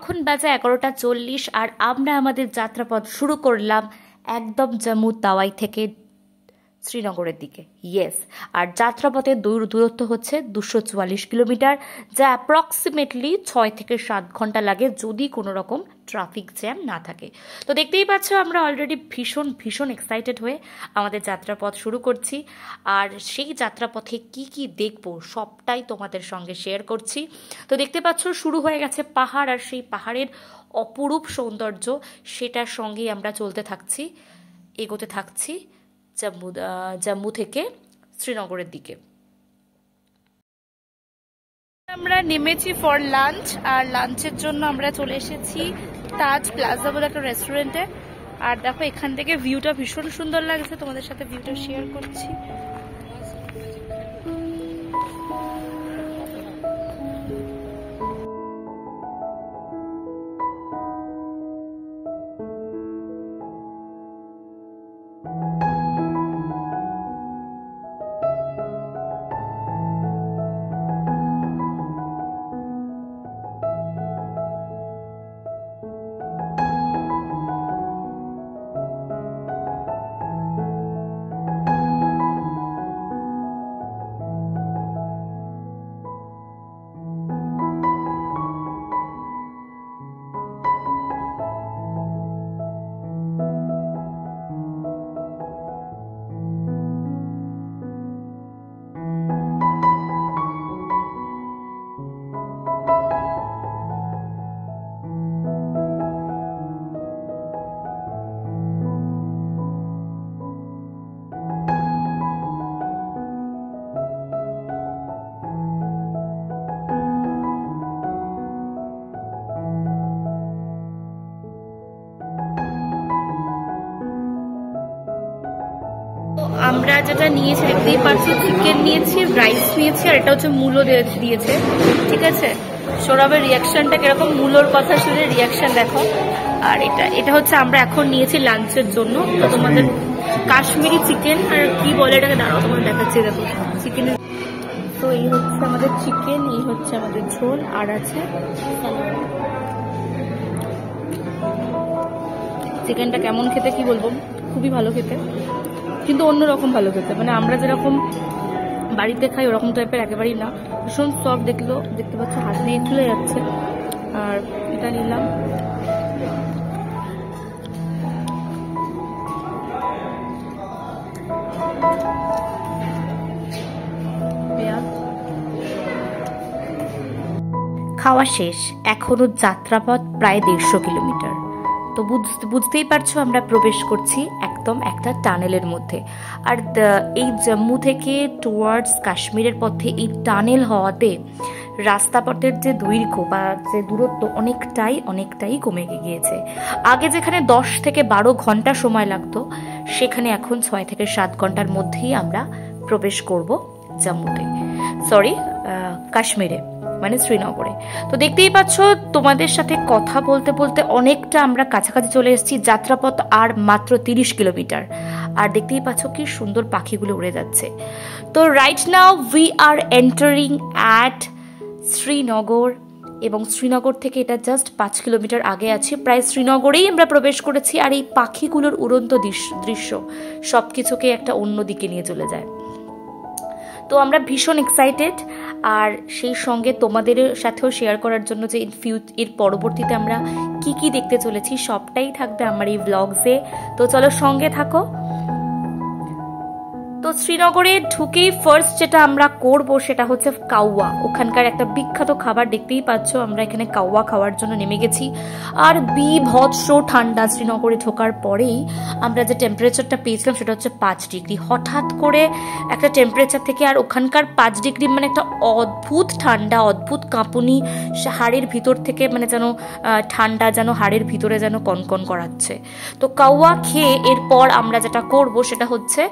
এখন বাজে 11:40 আর আমরা আমাদের যাত্রাপথ শুরু করলাম একদম জম্মু তাওয়াই থেকে শ্রীনগরের দিকে। ইয়েস, আর যাত্রাপথের দূরত্ব হচ্ছে 244 কিলোমিটার, যা অ্যাপ্রক্সিমেটলি 6 থেকে 7 ঘন্টা লাগে যদি কোনো রকম ট্রাফিক জ্যাম না থাকে। তো দেখতেই পাচ্ছ আমরা অলরেডি ভীষণ এক্সাইটেড হয়ে আমাদের যাত্রাপথ শুরু করছি। আর সেই যাত্রাপথে কি কি দেখবো সবটাই তোমাদের সঙ্গে শেয়ার করছি। তো দেখতে পাচ্ছ শুরু হয়ে গেছে পাহাড়, আর সেই পাহাড়ের অপরূপ সৌন্দর্য সেটার সঙ্গেই আমরা এগোতে থাকছি জম্মু থেকে শ্রীনগরের দিকে। আমরা নেমেছি ফর লাঞ্চ, আর লাঞ্চের জন্য আমরা চলে এসেছি তাজ প্লাজা বলে একটা রেস্টুরেন্টে। আর দেখো এখান থেকে ভিউটা ভীষণ সুন্দর লাগছে, তোমাদের সাথে ভিউটা শেয়ার করছি। আমরা যেটা নিয়েছি দেখতেই পাচ্ছি, চিকেন নিয়েছি, রাইস নিয়েছি, আর এটা হচ্ছে মূলো দিয়েছে। ঠিক আছে, সৌরভের রিয়াকশনটা কিরকম, মূলোর কথা শুনে রিয়াকশন দেখো। আর এটা হচ্ছে আমরা এখন নিয়েছি লাঞ্চের জন্য। তো তোমাদের কাশ্মীরি চিকেন আর কি বলে এটাকে দাঁড়াও তোমাদের দেখাচ্ছি। দেখো চিকেনের, তো এই হচ্ছে আমাদের চিকেন, এই হচ্ছে আমাদের ঝোল, আর আছে চিকেনটা কেমন খেতে কি বলবো, খুবই ভালো খেতে, কিন্তু অন্যরকম ভালো খেতে, মানে আমরা যেরকম বাড়িতে খাই ওরকম টাইপের একেবারেই না। ভীষণ সফট, দেখতে পাচ্ছ হাত নিয়ে খুলে যাচ্ছে। আর এটা নিলাম, খাওয়া শেষ, এখনো যাত্রাপথ প্রায় 150 কিলোমিটার। তো বুঝতেই পারছো আমরা প্রবেশ করছি একদম একটা টানেলের মধ্যে। আর এই জম্মু থেকে টুয়ার্ডস কাশ্মীরের পথে এই টানেল হওয়াতে রাস্তাপথের যে দৈর্ঘ্য বা যে দূরত্ব অনেকটাই কমে গিয়েছে। আগে যেখানে 10 থেকে 12 ঘন্টা সময় লাগতো, সেখানে এখন 6 থেকে 7 ঘন্টার মধ্যেই আমরা প্রবেশ করব কাশ্মীরে, মানে শ্রীনগরে। তো দেখতেই পাচ্ছ তোমাদের সাথে কথা বলতে বলতে অনেকটা আমরা কাছাকাছি চলে এসেছি। যাত্রাপথ আর মাত্র 30 কিলোমিটার। আর দেখতেই পাচ্ছ কি সুন্দর পাখিগুলো উড়ে যাচ্ছে। তো right now we are entering at Srinagar, এবং শ্রীনগর থেকে এটা জাস্ট 5 কিলোমিটার আগে আছে। প্রায় শ্রীনগরেই আমরা প্রবেশ করেছি। আর এই পাখিগুলোর উড়ন্ত দৃশ্য সবকিছুকে একটা অন্য দিকে নিয়ে চলে যায়। তো আমরা ভীষণ এক্সাইটেড, আর সেই সঙ্গে তোমাদের সাথেও শেয়ার করার জন্য যে এর পরবর্তীতে আমরা কি দেখতে চলেছি সবটাই থাকবে আমার এই ব্লগসে। তো চলো সঙ্গে থাকো। তো শ্রীনগরে ঢুকেই ফার্স্ট যেটা আমরা করব সেটা হচ্ছে কাওয়া। ওখানকার একটা বিখ্যাত খাবার, দেখতেই পাচ্ছ আমরা এখানে কাওয়া খাওয়ার জন্য নেমে গেছি। আর বীভৎস ঠান্ডা, শ্রীনগরে ঢোকার পরেই আমরা যে টেম্পারেচারটা পেয়েছিলাম সেটা হচ্ছে 5 ডিগ্রি। হঠাৎ করে একটা টেম্পারেচার থেকে আর ওখানকার 5 ডিগ্রি মানে একটা অদ্ভুত ঠান্ডা, অদ্ভুত কাঁপুনি হাড়ের ভিতর থেকে, মানে যেন ঠান্ডা যেন হাড়ের ভিতরে যেন কনকন করাচ্ছে। তো কাওয়া খেয়ে এরপর আমরা যেটা করব সেটা হচ্ছে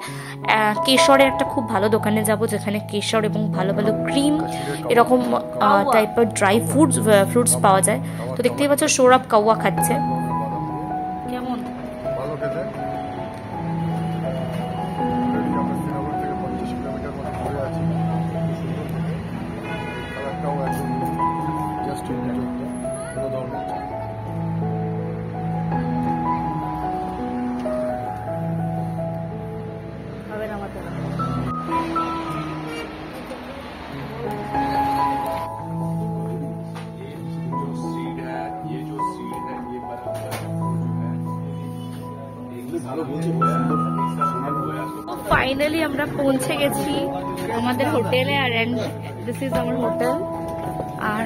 কেশরের একটা খুব ভালো দোকানে যাব, যেখানে কেশর এবং ভালো ভালো ক্রিম এরকম টাইপের ড্রাই ফ্রুটস পাওয়া যায়। তো দেখতেই পাচ্ছ সৌরভ কাওয়া খাচ্ছে। কেমন? জাস্ট কোনো ধরনের ফাইনালি আমরা পৌঁছে গেছি আমাদের হোটেলে, আর দিস ইজ আমার হোটেল। আর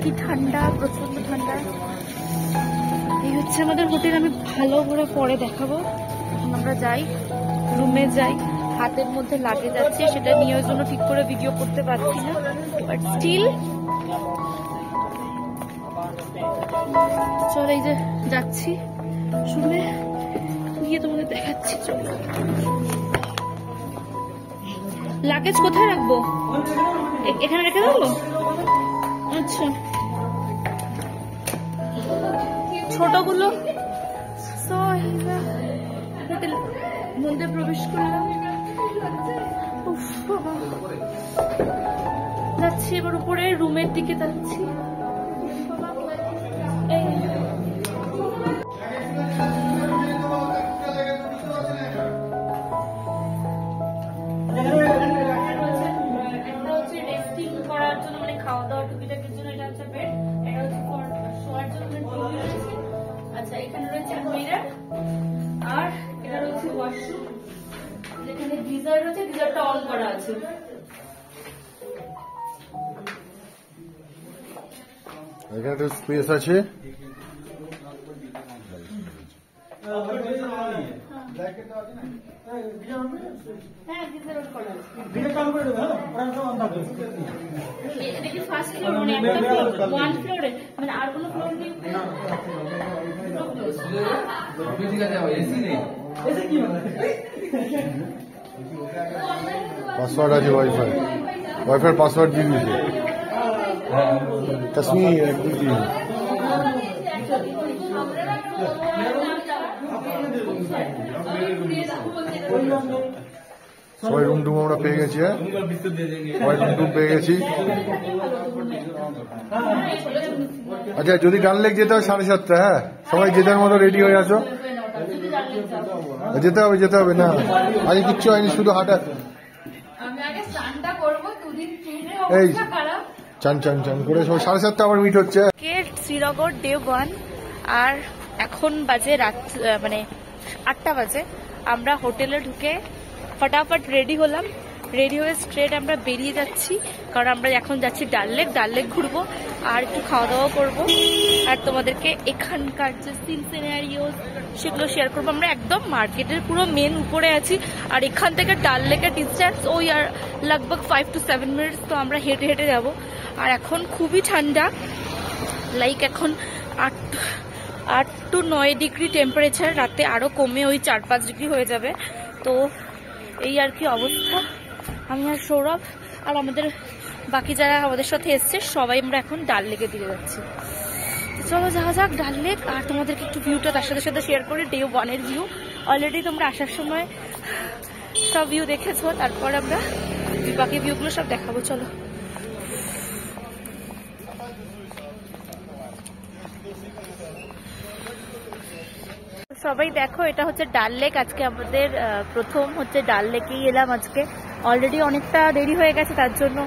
কি ঠান্ডা, প্রচন্ড ঠান্ডা। এই হচ্ছে আমাদের হোটেল, আমি ভালো করে পরে দেখাবো। এখন আমরা যাই, রুমে যাই। হাতের মধ্যে লাগে যাচ্ছে, সেটা নিয়ে জন্য ঠিক করে ভিডিও করতে পারছি না, বাট স্টিল চল, এই যে যাচ্ছি রুমে গিয়ে তোমাদের দেখাচ্ছি। চল, লাগেজ কোথায় রাখবো? এখানে রেখে দেবো? আচ্ছা, ছোটগুলো মধ্যে প্রবেশ করলাম। যাচ্ছি এবার উপরে রুমের দিকে যাচ্ছি। আচ্ছা, এখানে রয়েছে মিরর, আর এটা রয়েছে ওয়াশরুম, যেখানে গিজার রয়েছে, গিজারটা অন করা আছে। এখানে একটা স্পেস আছে। হ্যাঁ, গিজার অন করা আছে। এটা কি ফার্স্ট ফ্লোর, মানে একটা ফ্লোর, ওয়ান ফ্লোরে, মানে আর কোনো ফ্লোর নেই? পাসওয়ার্ড আছে, ওয়াইফাই, ওয়াইফাই পাসওয়ার্ড দিয়ে দিয়েছে তসমি, একদম দিয়ে। সবাই রুম টুম আমরা পেয়ে গেছি। হ্যাঁ, সবাই রুম টুম পেয়ে গেছি। আচ্ছা, যদি ডাল লেক যেতে হয় 7:30। হ্যাঁ, সবাই যেটার মতো রেডি হয়ে আসো। যেতে হবে, যেতে হবে না, আজ কিচ্ছু হয়নি, শুধু হাঁটা। এই চান চান চান করে সবাই 7:30 আবার মিট হচ্ছে। শ্রীনগর ডে 1, আর এখন বাজে রাত মানে 8টা বাজে। আমরা হোটেলে ঢুকে ফটাফট রেডি হলাম, রেডি হয়ে স্ট্রেট আমরা বেরিয়ে যাচ্ছি, কারণ আমরা এখন যাচ্ছি ডাল লেক ঘুরবো, আর একটু খাওয়া দাওয়া করবো, আর তোমাদেরকে এখানকার যে সিন সিনারিও সেগুলো শেয়ার করবো। আমরা একদম মার্কেটের পুরো মেন উপরে আছি, আর এখান থেকে ডাল লেকের ডিস্টেন্স ওই আর লগভগ 5 to 7 মিনিটস। তো আমরা হেঁটে হেঁটে যাবো। আর এখন খুবই ঠান্ডা, লাইক এখন 8 to 9 ডিগ্রি টেম্পারেচার, রাতে আরো কমে ওই 4-5 ডিগ্রি হয়ে যাবে। তো এই আর কি অবস্থা। আমি আর সৌরভ আর আমাদের বাকি যারা আমাদের সাথে এসছে সবাই আমরা এখন ডাল লেকের দিকে যাচ্ছি। চলো যাওয়া যাক ডাল লেক, আর তোমাদেরকে একটু ভিউটা তার সাথে সাথে শেয়ার করি। ডে 1 ভিউ অলরেডি তোমরা আসার সময় সব ভিউ দেখেছো, তারপর আমরা বাকি ভিউগুলো সব দেখাবো। চলো। সবাই দেখো, এটা হচ্ছে ডাল লেক। আজকে আমাদের প্রথম হচ্ছে ডাল লেকেই এলাম আজকে। অলরেডি অনেকটা দেরি হয়ে গেছে, তার জন্য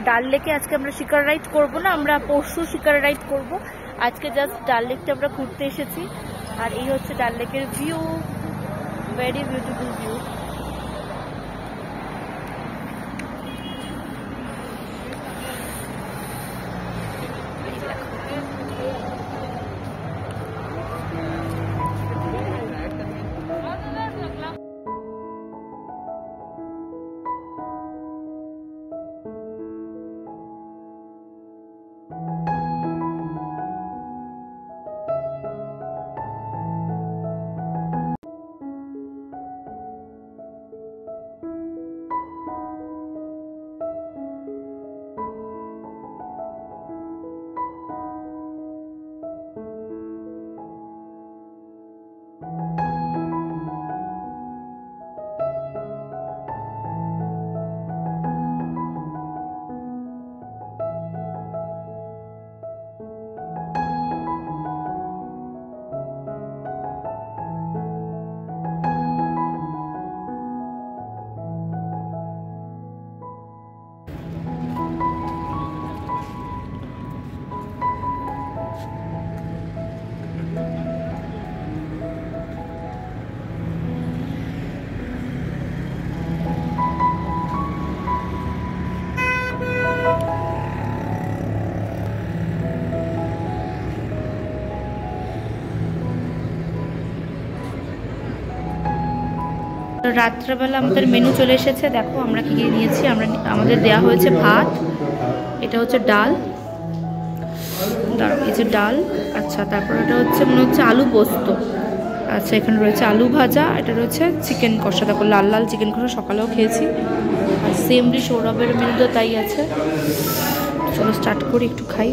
ডাল লেকে আজকে আমরা শিকার রাইড করবো না, আমরা পরশু শিকার রাইড করবো। আজকে জাস্ট ডাল লেকটা আমরা ঘুরতে এসেছি। আর এই হচ্ছে ডাল লেকের ভিউ, ভেরি বিউটিফুল ভিউ। রাত্রেবেলা আমাদের মেনু চলে এসেছে, দেখো আমরা কি কি নিয়েছি। আমাদের দেয়া হয়েছে ভাত, এটা হচ্ছে ডাল, এই যে ডাল, আচ্ছা তারপর এটা হচ্ছে মনে হচ্ছে আলু পোস্ত, আচ্ছা এখানে রয়েছে আলু ভাজা, এটা রয়েছে চিকেন কষা, দেখো লাল লাল চিকেন কষা, সকালেও খেয়েছি। আর সেমলি সৌরভের মেনু তো তাই আছে। চলো স্টার্ট করি, একটু খাই।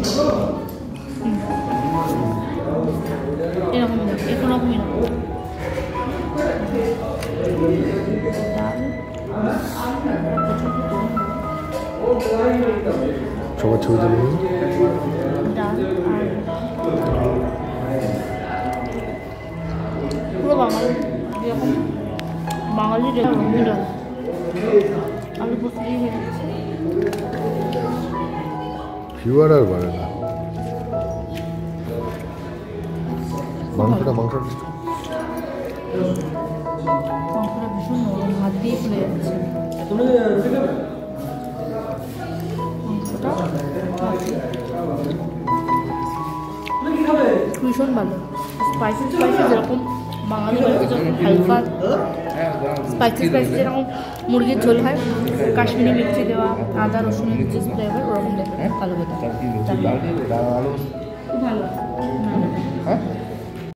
এরকম এরকমই সবার ছবি তুলে ডাল পুরো বাঙালি যেরকম বাঙালি ডাল আলু পোস্ত দিয়ে ফিউয়ার আর বাড়ে না। মাংসটা ভীষণ নরম, হাত দিয়ে ফুলে যাচ্ছে। ভীষণ ভালো, স্পাইসি যেরকম বাঙালি বাড়িতে যখন হালকা স্পাইসি যেরকম মুরগির ঝোল হয়, কাশ্মীরি মির্চি দেওয়া, আদা রসুনের যে ফ্লেভার ওরকম দেখে ভালো খেতে, খুব ভালো।